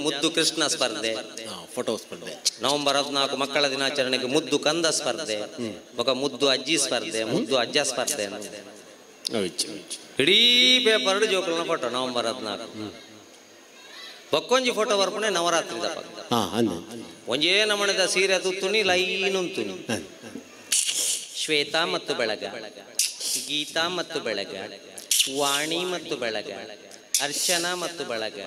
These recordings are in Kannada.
ಮುದ್ದು ಕೃಷ್ಣ ಸ್ಪರ್ಧೆ, ಫೋಟೋ ಸ್ಪರ್ಧೆ. ನವೆಂಬರ್ 14 ಮಕ್ಕಳ ದಿನಾಚರಣೆಗೆ ಮುದ್ದು ಕಂದ ಸ್ಪರ್ಧೆ, ఒక ಮುದ್ದು ಅಜ್ಜಿ ಸ್ಪರ್ಧೆ, ಮುದ್ದು ಅಜ್ಜ ಸ್ಪರ್ಧೆ. ಇಡೀ ಪೇಪರ್ ಜೋಕಲ್ನ ಫೋಟೋ ನವೆಂಬರ್ 14. ಬಕ್ಕೊಂಜಿ ಫೋಟೋ ಬರ್ಪಣೆ ನವರಾತ್ರಿ ದಪ್ಪ ಒಂಜೇ ನಮಣದ ಸೀರೆ ತುತ್ತುನಿ ಲೈನ್ ಉಂತುನಿ. ಶ್ವೇತಾ ಮತ್ತು ಬೆಳಗ, ಗೀತಾ ಮತ್ತು ಬೆಳಗ, ವಾಣಿ ಮತ್ತು ಬೆಳಗ, ಅರ್ಚನಾ ಮತ್ತು ಬಳಗ,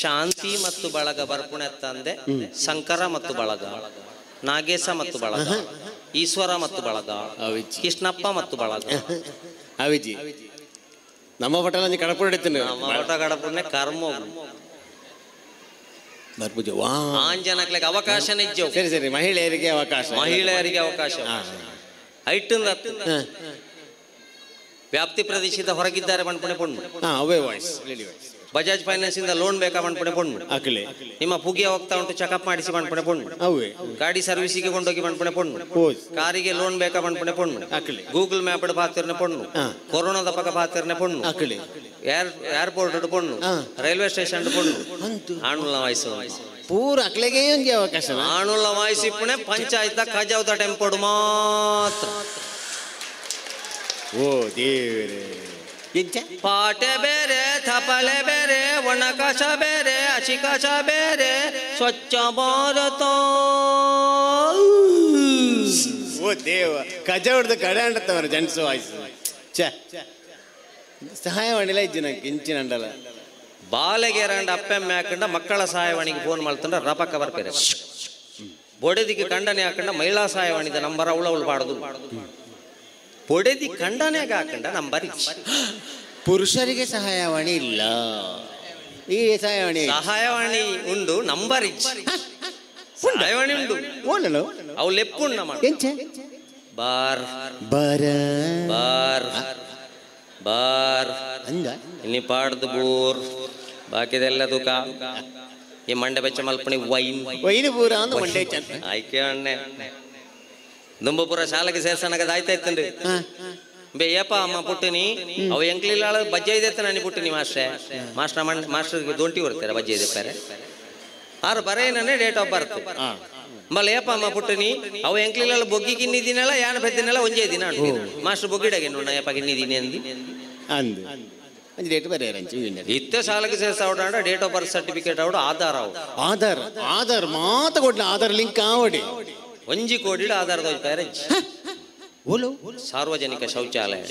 ಶಾಂತಿ ಮತ್ತು ಬಳಗ ಬರ್ಪುಣೆ ತಂದೆ, ಶಂಕರ ಮತ್ತು ಬಳಗ, ನಾಗೇಶ ಮತ್ತು ಬಳಗ, ಈಶ್ವರ ಮತ್ತು ಬಳಗ, ಕೃಷ್ಣಪ್ಪ ಮತ್ತು ಬಳಗ. ಅವಿಜಿ ನಮ್ಮ ಫೋಟೋ ಕಡಪುಡಿತೀನಿ, ಫೋಟೋ ಕಡಪುಡ್ನೆ ಕರ್ಮ ಆಂಜನಕ್ಲೆಗೆ ಅವಕಾಶ ನಿಜ. ಸರಿ ಸರಿ, ಮಹಿಳೆಯರಿಗೆ ಅವಕಾಶ, ಮಹಿಳೆಯರಿಗೆ ಅವಕಾಶ. ಐಟಂದ ವ್ಯಾಪ್ತಿ ಪ್ರದೇಶದ ಹೊರಗಿದ್ದಾರೆ ಮಣ್ಪುಣೆ ಪೊಣ್ಣು. ಬಜಾಜ್ ಫೈನಾನ್ಸ್ ಇಂದ ಲೋನ್ ಬೇಕಾ ಮಣ್ಪುಣೆ ಪೊಣ್ಣು. ನಿಮ್ಮ ಪುಗಿಯ ಹೋಗ್ತಾ ಉಂಟು, ಚೆಕಪ್ ಮಾಡಿಸಿ ಮಣ್ಪುಣೆ ಪೊಣ್ಣು. ಗಾಡಿ ಸರ್ವಿಸಿಗೆ ಕೊಂಡೋಗಿ ಮಣ್ಪುಣೆ ಪೊಣ್ಣು. ಕಾರಿಗೆ ಲೋನ್ ಬೇಕಾ ಮಣ್ಪುಣೆ ಪೊಣ್ಣು. ಗೂಗಲ್ ಮ್ಯಾಪ್ ಪಾತಿರ್ನೆ ಪೊಣ್ಣು. ಕೊರೋನಾದ ಪಕ್ಕ ಪಾತಿರ್ನೆ ಪೊಣ್ಣು. ಏರ್ಪೋರ್ಟ್ ಪೊಣ್ಣು, ರೈಲ್ವೆ ಸ್ಟೇಷನ್ ಪೊಣ್ಣು. ಆಣುಲ್ಲ ವಯಸ್ಸು ಪೂರ ಅಕ್ಲೆಗೆ ಅವಕಾಶ. ಆಣುಲ್ಲ ವಯಸ್ಸು ಪುಣೆ ಪಂಚಾಯತ್ ಖಜಾವತ ಟೆಂಪೋಡು ಮಾತ್ರ. ಓ ದೇವರೇ, ಪಾಟೆ ಬೇರೆ, ಥಪಲೆ ಬೇರೆ, ಒಣಕಸ ಬೇರೆ, ಹಸಿಕಸ ಬೇರೆ, ಸ್ವಚ್ಛ ಭಾರತ. ಓ ದೇವ, ಕಜ ಹೊಡೆದು ಕಡೆ ಅಂಡತ್ತವರು ಜನ್ಸು ವಾಯ್ಸು. ಛ, ಸಹಾಯವಾಣಿಲ್ಲ ಇಜ್ಜಿ ನಂಗೆ ಇಂಚಿನ ಅಂಡಲ್ಲ. ಬಾಲೆಗೆರಂಡ ಅಪ್ಪೆಮ್ಮೆ ಹಾಕೊಂಡ ಮಕ್ಕಳ ಸಹಾಯವಾಣಿಗೆ ಫೋನ್ ಮಾಡ್ತಂಡ ರಪಕ್ಕ ಬರ್ಪೇರೆ. ಬೊಡೆದಿಗೆ ಖಂಡನೆ ಹಾಕೊಂಡ ಮಹಿಳಾ ಸಹಾಯವಾಣಿದ ನಂಬರ್ ಅವಳು ಪಾಡದು. ಬೊಡೆದಿ ಖಂಡನೆಗೆ ಹಾಕೊಂಡ ನಂಬರ್. ಪುರುಷರಿಗೆ ಸಹಾಯವಾಣಿ ಇಲ್ಲ, ಈ ಸಹಾಯವಾಣಿ ಉಂಡು, ನಂಬರ್ ಸಹಾಯವಾಣಿ ಉಂಡು. ಅವು ಲೆಪ್ಪುಣ್ಣ ಬಾರ್ ಬಾರ ಬಾರ್ ಬಾರ್ ಇನ್ನಿ ಪಾಡ್ದು ಬೂರ್ ಬಾಕಿದೆಲ್ಲ ತೂಕ. ಈ ಮಂಡೆ ಬೆಚ್ಚ ಮಲ್ಪಣಿ ವೈನ್ ವೈನ್ ಪೂರ ಮಂಡೆ ಆಯ್ಕೆ ಅಣ್ಣೆ ದುಂಬಪುರ ಶಾಲೆಗೆ ಸೇರ್ಸಣಗದ ಆಯ್ತಾಯ್ತನ್ರಿ. ಬೇ ಏಪ ಅಮ್ಮ ಪುಟ್ಟಿನಿ ಅವು ಎಂಕ್ಲಿಲ್ಲ ಬಜ್ಜೆ ಇದೆ ನಾನು ಪುಟ್ಟಿನಿ ಮಾಸ್ಟರ್ಗೆ ದೊಂಟಿ ಬರ್ತಾರೆ ಬಜ್ಜೆ ಇದೆ ಆರು ಬರೇನೇ ಡೇಟ್ ಆಫ್ ಬರ್ತ್ ಮಲ್ಲ ಏಪ ಅಮ್ಮ ಪುಟ್ಟಿನಿ ಅವು ಎಂಕ್ಲಿಲ್ಲ ಬೊಗ್ಗಿ ಕಿನ್ನಿದ್ದೀನಲ್ಲ ಯಾನ ಬೆದ್ದಿನಲ್ಲ ಒಂಜೇ ದಿನ ಮಾಸ್ಟರ್ ಬೊಗ್ಗಿಡಗೆ ನೋಡ ಏಪ ಕಿನ್ನಿದ್ದೀನಿ ಅಂದಿ ಇತ್ತೆ ಶಾಲೆಗೆ ಸೇರ್ಸಾವಡ ಡೇಟ್ ಆಫ್ ಬರ್ತ್ ಸರ್ಟಿಫಿಕೇಟ್ ಅವಡು ಆಧಾರ್ ಅವು ಆಧಾರ್ ಮಾತ ಕೊಡ್ಲ ಆಧಾರ್ ಲಿಂಕ್ ಆವಡಿ ಒಂಜಿ ಕೋಡಿ ಆಧಾರದ ಸಾರ್ವಜನಿಕ ಶೌಚಾಲಯ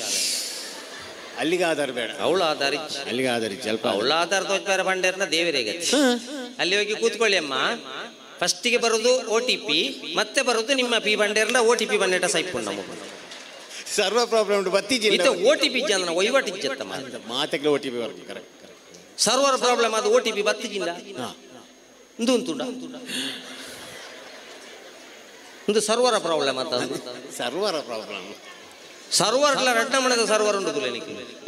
ಅಲ್ಲಿಗೆ ಆಧಾರ ಬೇಡ, ಅವಳು ಆಧಾರ ಅಲ್ಲಿಗೆ ಆಧಾರ ಸ್ವಲ್ಪ ಅವಳ ಆಧಾರ ತೋಚ್ಪಾರ ಬಂಡೇರ್ನ ದೇವರಿಗೆ ಅಲ್ಲಿ ಹೋಗಿ ಕೂತ್ಕೊಳ್ಳಿ ಅಮ್ಮ. ಫಸ್ಟಿಗೆ ಬರೋದು OTP, ಮತ್ತೆ ಬರೋದು ನಿಮ್ಮ ಪಿ ಬಂಡೇರ್ನ OTP ಬಂಡೇಟ ಸೈಪು ನಮ್ಮ ಸರ್ವ ಪ್ರಾಬ್ಲಮ್ ಉಂಟು ಬತ್ತೀಜಿ OTP ಜನ ವಹಿವಾಟು ಇಜ್ಜತ್ತ ಮಾತಕ್ಕೆ OTP ಬರ್ತದೆ ಕರೆಕ್ಟ್. ಸರ್ವರ್ ಪ್ರಾಬ್ಲಮ್ ಅದು OTP ಬತ್ತಿಜಿಂದ ಉಂಟುಂಡ ಒಂದು ಸರ್ವರ ಪ್ರಾಬ್ಲಮ್ ಅಂತ ಸರ್ವರ ಪ್ರಾಬ್ಲಮ್. ಸರ್ವರ್ಲ ರಡ್ಡಮಣದ ಸರ್ವರ್ ಉಂಟು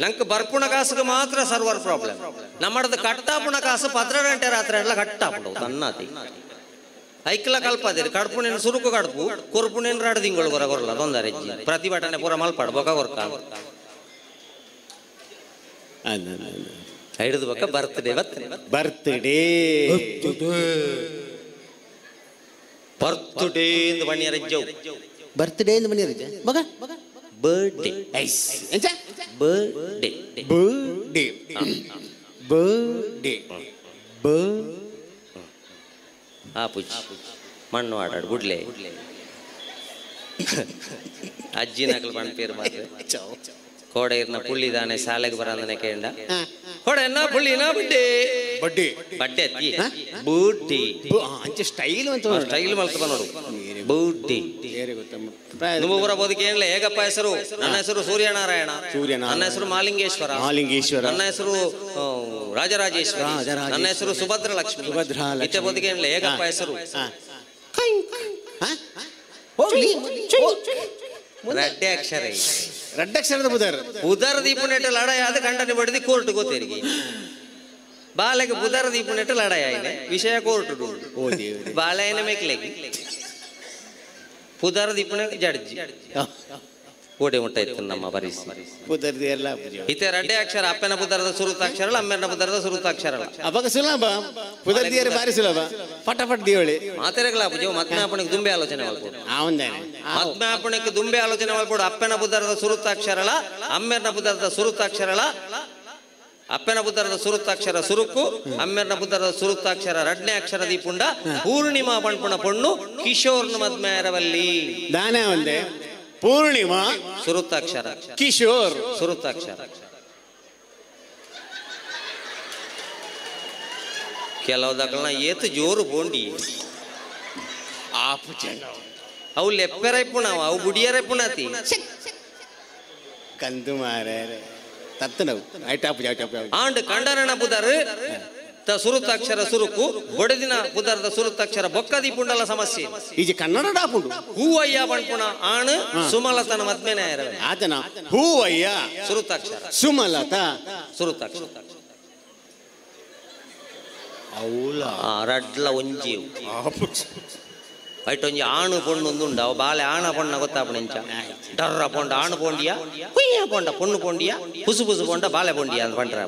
ನಂಗೆ ಬರ್ಪುಣ ಕಾಸಿಗೆ ಮಾತ್ರ ಸರ್ವರ್ ಪ್ರಾಬ್ಲಮ್. ನಮ್ಮಡದ ಕಟ್ಟಾಪುಣ ಕಾಸು 10 ಗಂಟೆ ರಾತ್ರಿ ಎಲ್ಲ ಕಟ್ಟಾಪುಂಡು ತನ್ನಾತಿ ಐಕ್ಲ ಕಲ್ಪದಿರಿ ಕಡ್ಪುಣೇನು ಸುರುಕು ಕಡ್ಪು ಕೊರ್ಪುಣೇನು ರಾಡು ತಿಂಗಳು ಗೊರಲ್ಲ ತೊಂದರೆ ಪ್ರತಿಭಟನೆ ಪೂರ ಮಲ್ಪಾಡು ಬೊಕ ಗೊರ್ಕ ಹಿಡಿದು ಬೊಕ್ಕ ಬರ್ತ್ಡೇ ಬರ್ತ್ಡೇ ಬರ್ತ್ಡೇ ಎಂದು ಬಣ್ಣಿಯ ರಜ್ಜವು ಬರ್ತ್ಡೇ ಎಂದು ಬಣ್ಣಿಯ ರಜ್ಜ ಮಗ ಬರ್ಡೇ ಬರ್ಡೇ ಬರ್ಡೇ ಬರ್ಡೇ ಆ ಪುಜ್ ಮಣ್ಣು ಆಡಾಡು ಗುಡ್ಲೆ ಅಜ್ಜಿನಾಗಲು ಬಣ್ಣ ಪೇರು ಮಾತ್ರ ಕೋಡೆರ್ನ ಪುಳ್ಳಿದಾನೆ ಶಾಲೆಗೆ ಬರಂದನೆ ಕೇಂಡ ಹೊಡೆನ ಪುಳ್ಳಿನ ಬಡ್ಡೆ ಬಡ್ಡೆ ಬಡ್ಡೆ ಅತ್ತಿ ಬೂಟಿ ಅಂಚೆ ಸ್ಟೈಲ್ ಅಂತ ಸ್ಟೈಲ್ ಮಲ್ತ ನೋಡು ಬೂಟಿ ನಿಮ್ಮ ಊರ ಬೋದಕ್ಕೆ ಏನಿಲ್ಲ ಹೇಗಪ್ಪ ಹೆಸರು? ನನ್ನ ಹೆಸರು ಸೂರ್ಯನಾರಾಯಣ. ನನ್ನ ಹೆಸರು ಮಾಲಿಂಗೇಶ್ವರ. ನನ್ನ ಹೆಸರು ರಾಜರಾಜೇಶ್ವರ. ನನ್ನ ಹೆಸರು ಸುಭದ್ರ ಲಕ್ಷ್ಮಿ. ಇತ್ತೆ ಬೋದಕ್ಕೆ ಏನಿಲ್ಲ ಹೇಗಪ್ಪ ಹೆಸರು? ರಡ್ಡೆ ಅಕ್ಷರ ರಡ್ಡಕ್ಷರದ ಬುಧರ ದೀಪನೆಟ್ಟ ಲಡಾಯ ಆದ ಕಂಡನೆ ಬಡ್ದಿ ಕೋರ್ಟ್ ಗೊತ್ತೇರಿಗೆ ಬಾಲೆಗೆ ಬುಧರ ದೀಪನೆಟ್ಟ ಲಡಾಯ ವಿಷಯ ಕೋರ್ಟ್ ಬಾಳೆನ ಮೇಕ್ಲೆಗೆ ಬುಧರ ದೀಪನೆ ಜಡ್ಜಿ ಕೋಟೆ ಮುಟ್ಟ ಇತ್ತು ನಮ್ಮ ಬರಿಸಿ ಪುದರ್ದಿ ಎಲ್ಲ ಇತ್ತೆ ರಡ್ಡೆ ಅಕ್ಷರ ಅಪ್ಪನ ಪುದರದ ಸುರುತಾಕ್ಷರ ಅಮ್ಮೆರನ ಪುದರದ ಸುರುತಾಕ್ಷರ ಅವಾಗ ಸುಲಭ ಪುದರ್ದಿಯರು ಬಾರಿ ಸುಲಭ ಫಟಾಫಟ್ ದಿವಳಿ ಮಾತೆರೆಗಳ ಪೂಜೆ ಮತ್ಮ್ಯಾಪಣಕ್ಕೆ ದುಂಬೆ ಆಲೋಚನೆ ಮಾಡ್ಬೋದು ಮತ್ಮ್ಯಾಪಣಕ್ಕೆ ದುಂಬೆ ಆಲೋಚನೆ ಮಾಡ್ಬೋದು ಅಪ್ಪನ ಪುದರದ ಸುರುತಾಕ್ಷರಳ ಅಮ್ಮೆರನ ಪುದರದ ಸುರುತಾಕ್ಷರಳ ಅಪ್ಪನ ಪುದರದ ಸುರುತಾಕ್ಷರ ಸುರುಕು ಅಮ್ಮೆರನ ಪುದರದ ಸುರುತಾಕ್ಷರ ರಡ್ನೆ ಅಕ್ಷರ ದೀಪುಂಡ ಪೂರ್ಣಿಮಾ ಪಣ್ಪುಣ ಪೊಣ್ಣು ಕಿಶೋರ್ನ ಮದ್ಮೇರವಲ್ಲಿ ದಾನೆ ಒಂದೇ ಪೂರ್ಣಿಮಾ ಸುರುತಾಕ್ಷರ ಕಿಶೋರ್ ಸುರುತಾಕ್ಷರ ಕೆಲವುದಕ್ಕಳನ್ನ ಏತು ಜೋರು ಬೋಂಡಿ ಅವು ಲೆಪ್ಪೆರೈಪುಣ ಅವು ಬುಡಿಯರೈಪುಣತಿ ಕಂದು ಮಾರೇ ತತ್ತು ನಾವು ಆಂಡ್ ಕಂಡರಣ ಪುದರ್ ಸುರುತಾಕ್ಷರ ಸುರುಕು ಬೊಡೆದಿನ ಪುದರದ ಸುರುತಾಕ್ಷರ ಬೊಕ್ಕದಿ ಪುಂಡಲ ಸಮಸ್ಯೆ ಈಜಿ ಕನ್ನಡ ಡಾಪುಂಡು ಹೂವಯ್ಯ ಪಣ್ಪುಣ ಆಣ್ ಸುಮಲತನ ಮದ್ಮೇನ ಆತನ ಹೂವಯ್ಯ ಸುರುತಾಕ್ಷರ ಸುಮಲತ ಸುರುತಾಕ್ಷರ ರಡ್ಲ ಒಂಜಿ ಐಟೊಂಜಿ ಆಣು ಪೊಣ್ಣು ಒಂದುಂಡ ಅವು ಬಾಳೆ ಆಣ ಪೊಣ್ಣ ಗೊತ್ತಾಪಣೆಂಚ ಡರ್ರ ಪೊಂಡ ಆಣು ಪೊಂಡಿಯ ಹುಯ್ಯ ಪೊಂಡ ಪೊಣ್ಣು ಪೊಂಡಿಯ ಪುಸು ಪುಸು ಪೊಂಡ ಬಾಳೆ ಪೊಂಡಿಯ ಅಂತ ಪಂಡ್ರ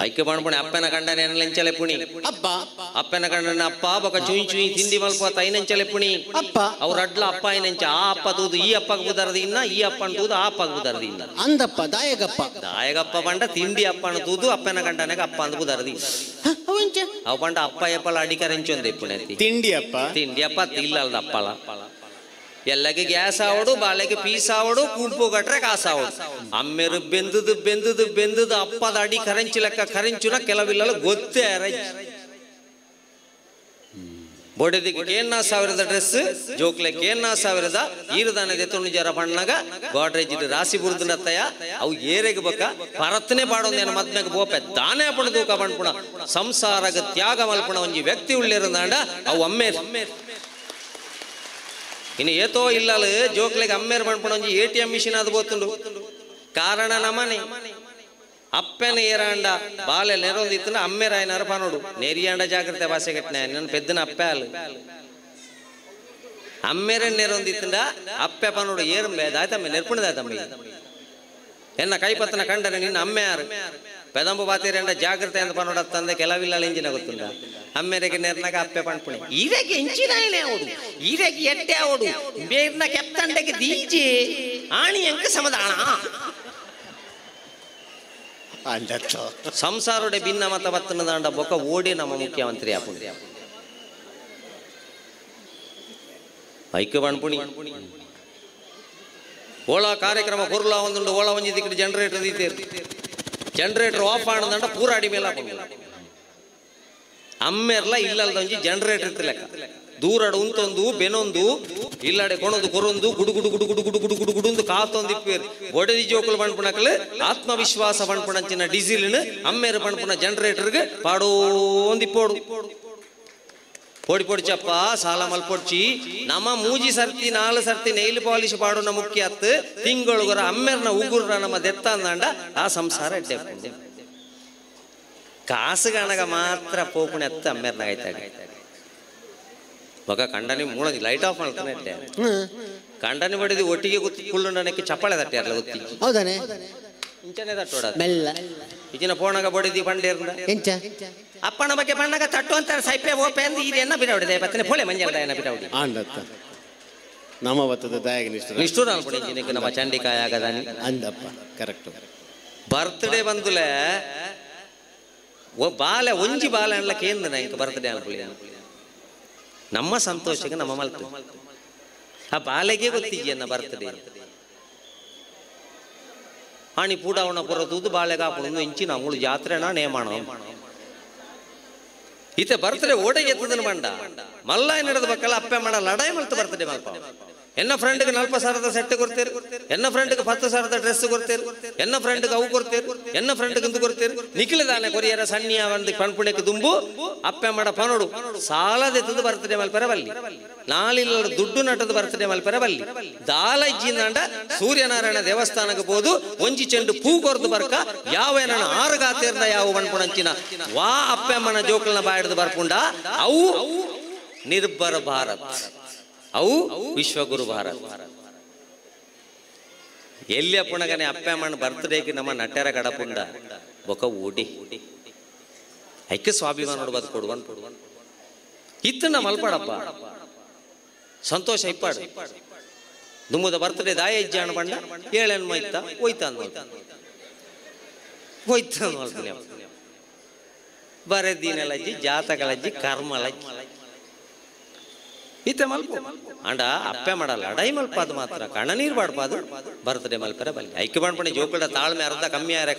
ಐಕ್ಯ ಪಣ್ಪುಣೆ ಅಪ್ಪನ ಕಂಡನೆ ಎಂಚಲೆ ಪುಣಿ ಅಪ್ಪ ಅಪ್ಪನ ಕಂಡನ ಅಪ್ಪ ಬೊಕ ಚುಯಿ ಚುಯಿ ತಿಂಡಿ ಮಲ್ಪ ತೈನಂಚಲೆ ಪುಣಿ ಅಪ್ಪ ಅವ್ರ ಅಡ್ಲ ಅಪ್ಪ ಐನಂಚ ಆ ಅಪ್ಪ ತೂದು ಈ ಅಪ್ಪಗೆ ಬುದರದಿ ಇನ್ನ ಈ ಅಪ್ಪನ ತೂದು ಆ ಅಪ್ಪಗೆ ಬುದರದಿ ಇನ್ನ ಅಂದಪ್ಪ ದಾಯಗಪ್ಪ ದಾಯಗಪ್ಪ ಪಂಡ ತಿಂಡಿ ಅಪ್ಪನ ತೂದು ಅಪ್ಪನ ಕಂಡನೆಗೆ ಅಪ್ಪ ಅಂತ ಬುದರದಿ ಅವ್ ಪಂಡ ಅಪ್ಪ ಎಪ್ಪಲ ಅಡಿಕರೆಂಚೊಂದೆ ಪುಣೆತಿ ತಿಂಡಿ ಅಪ್ಪ ತಿಂಡಿ ಅಪ್ಪ ತಿಲ್ಲಲ್ದ ಅಪ್ಪಲ ಎಲ್ಲಗೆ ಗ್ಯಾಸ್ ಆವಡು ಬಾಳೆಗೆ ಪೀಸ್ ಆವಡು ಗುಂಪು ಗಟ್ರೆ ಕಾಸ ಆವಡು ಅಮ್ಮೆರು ಬೆಂದದು ಅಪ್ಪದ ಅಡಿ ಕರೆಂಚು ಲೆಕ್ಕ ಕರೆಂಚುನ ಕೆಲವಿಲ್ಲ ಗೊತ್ತೇ ಬೊಡೆದಿಗೆ ಕೇನ್ನ ಸಾವಿರದ ಡ್ರೆಸ್ ಜೋಕ್ಲೆ ಕೇನ್ನ ಸಾವಿರದ ಈರುದಾನದ ತುಣುಜರ ಬಣ್ಣಗ ಗೋಡ್ರೇಜ್ ರಾಸಿ ಬುರ್ದನತ್ತಯ ಅವು ಏರೆಗೆ ಬಕ್ಕ ಪರತ್ನೆ ಪಾಡೊಂದೇನ ಮದ್ಮೆಗ ಬೋಪೆ ದಾನೆ ಪಣದೂಕ ಬಣ್ಪುಣ ಸಂಸಾರಗ ತ್ಯಾಗ ಮಲ್ಪುಣ ಒಂಜಿ ವ್ಯಕ್ತಿ ಉಳ್ಳಿರಂದಾಂಡ ಅವು ಅಮ್ಮೇರ್ ಇನ್ನು ಏತೋ ಇಲ್ಲಲ್ಲ ಜೋಕ್ಲೆಗೆ ಅಮ್ಮೇರ್ ಬಣ್ಪುಣ ಒಂಜಿ ATM ಮಿಷಿನ್ ಅದು ಬೋತುಂಡು ಕಾರಣ ನಮನೆ ಅಪ್ಪನ ಏರಾಂಡ ಬಾಲೆ ನೆರೊಂದಿತ್ತಂಡ ಅಮ್ಮೇರ ಆಯ್ನಾರ ಪನೋಡು ನೆರಿಯಾಂಡ ಜಾಗ್ರತೆ ಭಾಷೆ ಕಟ್ನೆ ನನ್ನ ಪೆದ್ದನ ಅಪ್ಪೆ ಅಲ್ಲ ಅಮ್ಮೇರ ನೆರೊಂದಿತ್ತಂಡ ಅಪ್ಪೆ ಪನೋಡು ಏರಂಬೆ ದಾಯ್ತಮ್ಮೆ ನೆರ್ಪುಣದಾಯ್ತಮ್ಮೆ ಎನ್ನ ಕೈಪತ್ತನ ಕಂಡನೆ ನಿನ್ನ ಅಮ್ಮೆ ಯಾರು ಪೆದಂಬು ಬಾತಿರಂಡ ಜಾಗ್ರತೆ ಅಂತ ಪನೋಡತ್ತಂದೆ ಕೆಲವಿಲ್ಲ ಇಂಜಿನ ಗೊತ್ತುಂಡ ಅಮ್ಮೆರೆಗೆ ನೆರ್ನಾಗ ಅಪ್ಪೆ ಪಣ್ಪುಣೆ ಈರೆಗೆ ಇಂಚಿನ ಅವಡು ಈರೆಗೆ ಎಡ್ಡೆ ಅವಡು ಬೇರ್ನ ಕೆತ್ತಂಡೆಗೆ ದೀಜೆ ಆಣಿ ಅಂಕ ಸಮದಾಣ ಸಂಸಾರೊಡೆ ಭಿನ್ನ ಮತ ಬತ್ತನ ದಾಂಡ ಬೊಕ್ಕ ಓಡಿ ನಮ್ಮ ಮುಖ್ಯಮಂತ್ರಿ ಆಪುಂಡಿ ಐಕ್ಯ ಬಣ್ಪುಣಿ ಓಳ ಕಾರ್ಯಕ್ರಮ ಪುರ್ಲ ಒಂದುಂಡು ಓಳ ಒಂಜಿ ದಿಕ್ಕಿ ಜನರೇಟರ್ ದೀತೇರು ಜನರೇಟರ್ ಆಫ್ ಆಣದಂಡ ಪೂರ ಅಡಿ ಮೇಲೆ ಅಮ್ಮೆರ್ಲ ಇಲ್ಲಲ್ದ ಒಂಜಿ ಜನರೇಟರ್ ಇತ್ತು ಲೆಕ್ಕ ದೂರಡು ಉಂತೊಂದು ಬೆನೊಂದು ಇಲ್ಲಡೆ ಕೊಣೊಂದು ಕೊರೊಂದು ಗುಡು ಗುಡು ಗುಡು ಗುಡು ಗುಡು ಗುಡು ಗುಡು ಗುಡು ಕಾತೊಂದಿಪ್ಪೇರು ಒಡೆದಿ ಜೋಕುಲು ಬಣ್ಪುಣಕಲು ಆತ್ಮವಿಶ್ವಾಸ ಬಣ್ಪುಣಂಚಿನ ಡೀಸೆಲ್ ಅಮ್ಮೇರು ಬಣ್ಪುಣ ಜನರೇಟರ್ಗೆ ಪಾಡೋಂದಿಪ್ಪೋಡು ಪೊಡಿ ಪೊಡಿಚಪ್ಪ ಸಾಲ ಮಲ್ಪೊಡ್ಚಿ ನಮ್ಮ ಮೂಜಿ ಸರ್ತಿ 4 ಸರ್ತಿ ನೈಲ್ ಪಾಲಿಶ್ ಪಾಡೋನ ಮುಖ್ಯ ಅತ್ತು ತಿಂಗಳೊಗರ ಅಮ್ಮೆರ್ನ ಉಗುರ್ರ ನಮ್ಮ ದೆತ್ತ ಅಂದಾಂಡ ಆ ಸಂಸಾರ ಎಡ್ಡೆ ಕಾಸು ಗಣಗ ಮಾತ್ರ ಪೋಪುಣೆ ಅತ್ತು ಅಮ್ಮೆರ್ನ ಆಯ್ತಾಡಿ ಮಗ ಕಂಡನಿ ಮೂಳದಿ ಲೈಟ್ ಆಫ್ ಮಾಡ್ತಾನೆ ಇಟ್ಟೆ ಕಂಡನಿ ಬಡಿದು ಒಟ್ಟಿಗೆ ಗೊತ್ತಿ ಕುಳ್ಳುಂಡನಕ್ಕೆ ಚಪ್ಪಳೆ ತಟ್ಟೆ ಅಲ್ಲ ಗೊತ್ತಿ ಹೌದಾನೆ ಇಂಚನೆ ತಟ್ಟೋಡ ಮೆಲ್ಲ ಇಜಿನ ಪೋಣಗ ಬಡಿದಿ ಬಂಡೇರ್ನ ಎಂಚ ಅಪ್ಪನ ಬಗ್ಗೆ ಬಣ್ಣಗ ತಟ್ಟು ಅಂತ ಸೈಪೆ ಓಪೆ ಅಂದ್ ಇದೆನ್ನ ಬಿಡೌಡಿದೆ ಪತ್ತನೆ ಪೊಳೆ ಮಂಜಲ್ ದಯನ ಬಿಡೌಡಿ ಆಂಡತ್ತ ನಮ್ಮ ಬತ್ತದ ದಾಯಗ ನಿಷ್ಠುರ ಅನ್ಬಿಡಿ ಇಂಜಿನಕ್ಕೆ ನಮ್ಮ ಚಂಡಿಕಾಯ ಆಗದಾನಿ ಅಂದಪ್ಪ ಕರೆಕ್ಟ್ ಬರ್ತ್ಡೇ ಬಂದುಲೆ ಬಾಲೆ ಒಂಜಿ ಬಾಲೆ ಅನ್ಲಕ್ಕೆ ಏನು ಇಂಕ ಬರ್ತ್ಡೇ ಅನ್ಬಿಡಿ ನಮ್ಮ ಸಂತೋಷಕ್ಕೆ ನಮ್ಮ ಮಲ್ತು ಆ ಬಾಲೆಗೆ ಗೊತ್ತಿದ್ಯನ್ನ ಬರ್ತ್ಡೇ ಆಣಿ ಪೂಡಾವಣ ಪುರದು ಬಾಳೆಗ ಹಾಕೊಂಡು ಇಂಚಿನ ಅವಳು ಜಾತ್ರೆನ ನೇಮಾಣ ಈತ ಬರ್ತ್ಡೇ ಓಡೆ ಎತ್ತದನ್ ಬಂಡ ಮಲ್ಲ ನಡೆದ ಬಕ್ಕಲ್ಲ ಅಪ್ಪೆ ಮಾಡ ಲಡಾಯಿ ಮಲ್ತು ಬರ್ತ್ಡೇ ಮಲ್ಪ ಎನ್ನ ಫ್ರೆಂಡ್ಗೆ 40,000 ಸೆಟ್ ಕೊಡ್ತೇರು ಎನ್ನ ಫ್ರೆಂಡ್ಗೆ 10,000 ಡ್ರೆಸ್ ಕೊಡ್ತೇರು ಎನ್ನ ಫ್ರೆಂಡ್ಗೆ ಅವು ಕೊಡ್ತೇರು ಎನ್ನ ಫ್ರೆಂಡ್ಗೆ ಇಂದು ಕೊಡ್ತೇರು ನಿಖಿಲದಾನೆ ಕೊರಿಯರ ಸಣ್ಣಿಯ ಒಂದು ಕಣ್ಪುಣಕ್ಕೆ ದುಂಬು ಅಪ್ಪೆ ಮಾಡ ಪನೋಡು ಸಾಲದೆತ್ತದು ಬರ್ತ್ಡೇ ಮಲ್ಪೆರ ಬಲ್ಲಿ ನಾಳಿಲ್ಲ ದುಡ್ಡು ನಟದ ಬರ್ತ್ಡೇ ಮಲ್ಪೆರ ಬಲ್ಲಿ ದಾಲಜ್ಜಿನಾಂಡ ಸೂರ್ಯನಾರಾಯಣ ದೇವಸ್ಥಾನಕ್ಕೆ ಹೋದು ಒಂಜಿ ಚೆಂಡು ಪೂ ಕೊರ್ದು ಬರ್ಕ ಯಾವ ನನ್ನ ಆರುಗಾತೇರ್ದ ಯಾವ ಬಣ್ಪುಣಂಚಿನ ವಾ ಅಪ್ಪೆಮ್ಮನ ಜೋಕಲ್ನ ಬಾಯ್ದು ಬರ್ಪುಂಡ ಅವು ನಿರ್ಭರ ಭಾರತ್ ಅವು ವಿಶ್ವಗುರು ಭಾರತ ಎಲ್ಲಿ ಅಪ್ಪಣಗನೆ ಅಪ್ಪೆ ಮಣ್ಣು ಬರ್ತ್ಡೇಗೆ ನಮ್ಮ ನಟ್ಯರ ಕಡಪುಂಡ ಬೊಕ ಊಟಿ ಐಕ್ಯ ಸ್ವಾಭಿಮಾನ ನೋಡ್ಬದು ಕೊಡುವನ್ ಇತ್ತನ್ನ ಮಲ್ಪಾಡಪ್ಪ ಸಂತೋಷ ಇಪ್ಪಾಡು ದುಮ್ಮದ ಬರ್ತ್ಡೇ ದಾಯ ಇಜ್ಜಾಣ ಬಂಡ ಏಳೇನು ಮೈತ ಹೋಯ್ತ ಹೋಯ್ತ ಮಲ್ಪನೆ ಬರೆದೀನಲಜ್ಜಿ ಜಾತಗಳಜ್ಜಿ ಕರ್ಮಲಜ್ಜಿ ಈತ ಮಲ್ಪ ಅಂಡ ಅಪ್ಪೆ ಮಾಡಲ್ಲ ಅಡೈ ಮಲ್ಪಾದ ಮಾತ್ರ ಕಣ್ಣ ನೀರು ಬಾಡ್ಪಾದು ಬರ್ತ್ಡೇ ಮಲ್ಪರೆ ಬಲ್ಲಿ ಐಕ್ಯ ಮಾಡ್ಪಣೆ ಜೋಕುಳ ತಾಳ್ಮೆ ಅರ್ಧ ಕಮ್ಮಿ ಆರೆ